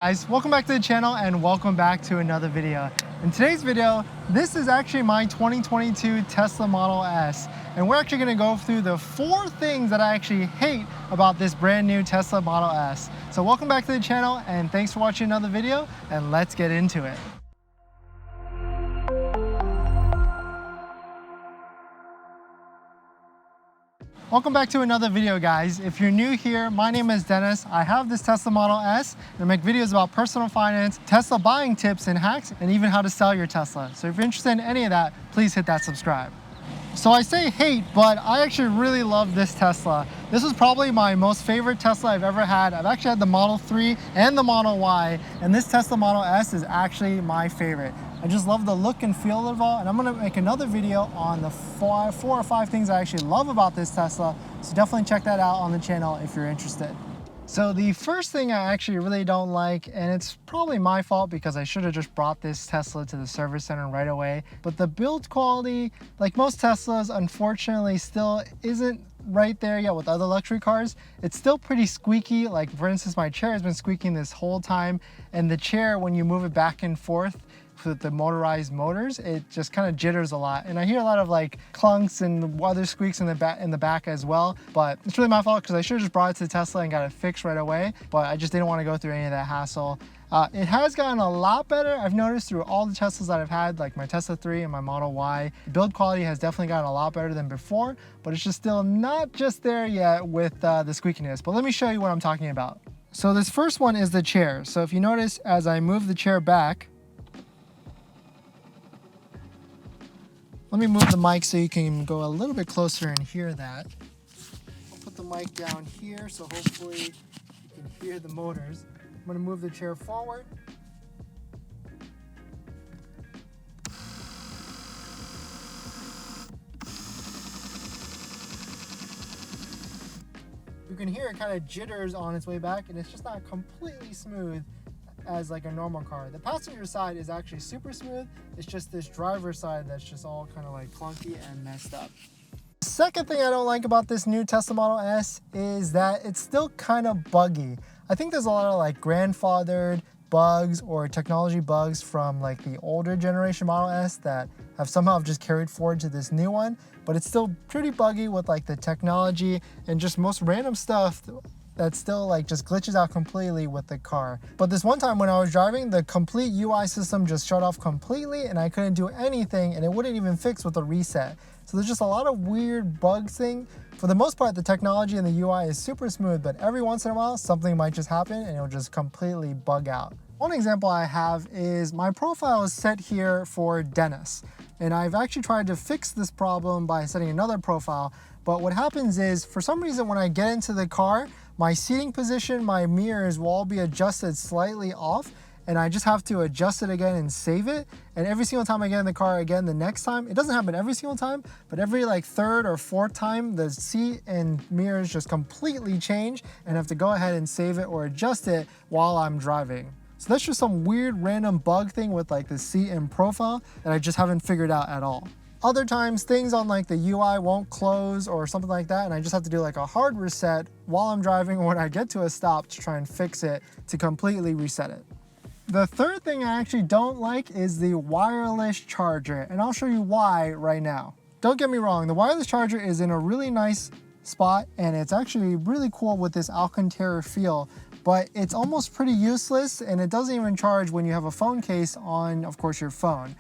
Guys, welcome back to the channel and welcome back to another video. In today's video, this is actually my 2022 Tesla Model S, and we're actually going to go through the 4 things that I actually hate about this brand new Tesla Model S. So welcome back to the channel and thanks for watching another video, and let's get into it. Welcome back to another video, guys. If you're new here, my name is Dennis. I have this Tesla Model S and I make videos about personal finance, Tesla buying tips and hacks, and even how to sell your Tesla. So if you're interested in any of that, please hit that subscribe. So I say hate, but I actually really love this Tesla. This was probably my most favorite Tesla I've ever had. I've actually had the Model 3 and the Model Y, and this Tesla Model S is actually my favorite. I just love the look and feel of it all, and I'm gonna make another video on the 4 or 5 things I actually love about this Tesla, so definitely check that out on the channel if you're interested. So the first thing I actually really don't like, and it's probably my fault because I should have just brought this Tesla to the service center right away, but the build quality, like most Teslas, unfortunately still isn't right there yet with other luxury cars. It's still pretty squeaky. Like for instance, my chair has been squeaking this whole time, and the chair, when you move it back and forth with the motorized motors, it just kind of jitters a lot, and I hear a lot of like clunks and other squeaks in the back as well. But it's really my fault because I should have just brought it to Tesla and got it fixed right away, but I just didn't want to go through any of that hassle. It has gotten a lot better. I've noticed through all the Teslas that I've had, like my Tesla 3 and my Model Y, build quality has definitely gotten a lot better than before, but it's just still not just there yet with the squeakiness. But let me show you what I'm talking about. So this first one is the chair. So if you notice, as I move the chair back, let me move the mic so you can go a little bit closer and hear that. I'll put the mic down here so hopefully you can hear the motors. I'm going to move the chair forward. You can hear it kind of jitters on its way back, and it's just not completely smooth as like a normal car. The passenger side is actually super smooth. It's just this driver's side that's just all kind of like clunky and messed up. Second thing I don't like about this new Tesla Model S is that it's still kind of buggy. I think there's a lot of like grandfathered bugs or technology bugs from like the older generation Model S that have somehow just carried forward to this new one, but it's still pretty buggy with like the technology and just most random stuff that still like just glitches out completely with the car. But this one time when I was driving, the complete UI system just shut off completely and I couldn't do anything, and it wouldn't even fix with a reset. So there's just a lot of weird bugs thing. For the most part, the technology and the UI is super smooth, but every once in a while something might just happen and it'll just completely bug out. One example I have is my profile is set here for Dennis, and I've actually tried to fix this problem by setting another profile. But what happens is, for some reason, when I get into the car, my seating position, my mirrors will all be adjusted slightly off, and I just have to adjust it again and save it. And every single time I get in the car again the next time, it doesn't happen every single time, but every like 3rd or 4th time, the seat and mirrors just completely change, and I have to go ahead and save it or adjust it while I'm driving. So that's just some weird random bug thing with like the seat and profile that I just haven't figured out at all. Other times, things on like the UI won't close or something like that, and I just have to do like a hard reset while I'm driving or when I get to a stop to try and fix it to completely reset it. The third thing I actually don't like is the wireless charger, and I'll show you why right now. Don't get me wrong, the wireless charger is in a really nice spot, and it's actually really cool with this Alcantara feel, but it's almost pretty useless, and it doesn't even charge when you have a phone case on, of course, your phone.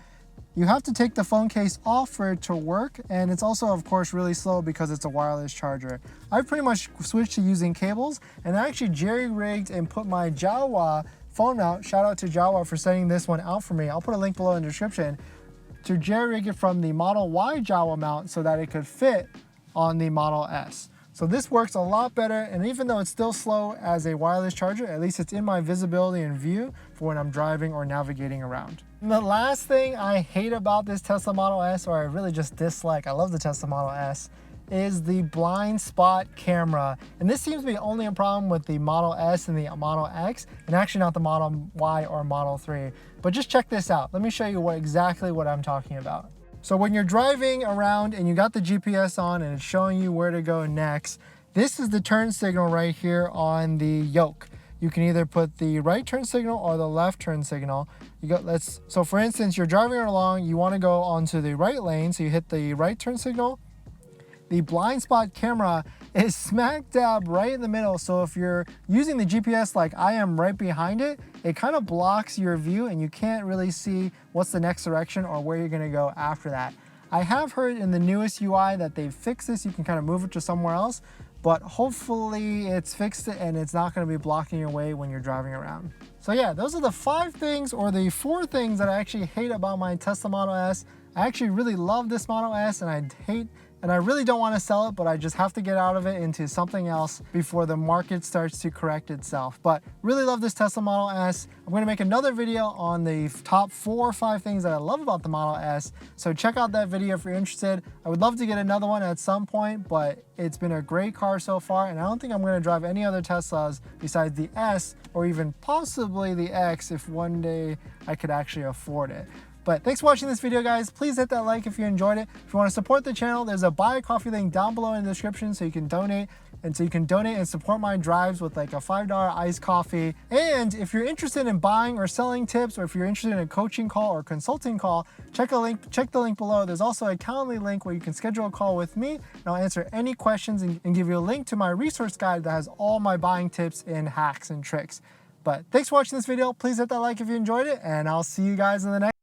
You have to take the phone case off for it to work, and it's also, of course, really slow because it's a wireless charger. I've pretty much switched to using cables, and I actually jerry-rigged and put my Jawa phone mount, shout out to Jawa for sending this one out for me, I'll put a link below in the description, to jerry-rig it from the Model Y Jawa mount so that it could fit on the Model S. So this works a lot better, and even though it's still slow as a wireless charger, at least it's in my visibility and view for when I'm driving or navigating around. And the last thing I hate about this Tesla Model S, or I really just dislike, I love the Tesla Model S, is the blind spot camera. And this seems to be only a problem with the Model S and the Model X, and actually not the Model Y or Model 3. But just check this out. Let me show you exactly what I'm talking about. So when you're driving around and you got the GPS on and it's showing you where to go next, this is the turn signal right here on the yoke. you can either put the right turn signal or the left turn signal. So for instance, you're driving along, you want to go onto the right lane, so you hit the right turn signal. The blind spot camera is smack dab right in the middle, so if you're using the GPS like I am right behind it, it kind of blocks your view and you can't really see what's the next direction or where you're going to go after that. I have heard in the newest UI that they've fixed this, you can kind of move it to somewhere else, but hopefully it's fixed it and it's not going to be blocking your way when you're driving around. So yeah, those are the 5 things or the 4 things that I actually hate about my Tesla Model S. I actually really love this Model S and I really don't want to sell it, but I just have to get out of it into something else before the market starts to correct itself. But really love this Tesla Model S. I'm going to make another video on the top 4 or 5 things that I love about the Model S. So check out that video if you're interested. I would love to get another one at some point, but it's been a great car so far, and I don't think I'm going to drive any other Teslas besides the S or even possibly the X if one day I could actually afford it. But thanks for watching this video, guys. Please hit that like if you enjoyed it. If you want to support the channel, there's a buy a coffee link down below in the description so you can donate. And so you can donate and support my drives with like a $5 iced coffee. And if you're interested in buying or selling tips, or if you're interested in a coaching call or consulting call, check the link below. There's also a Calendly link where you can schedule a call with me, and I'll answer any questions and give you a link to my resource guide that has all my buying tips and hacks and tricks. But thanks for watching this video. Please hit that like if you enjoyed it, and I'll see you guys in the next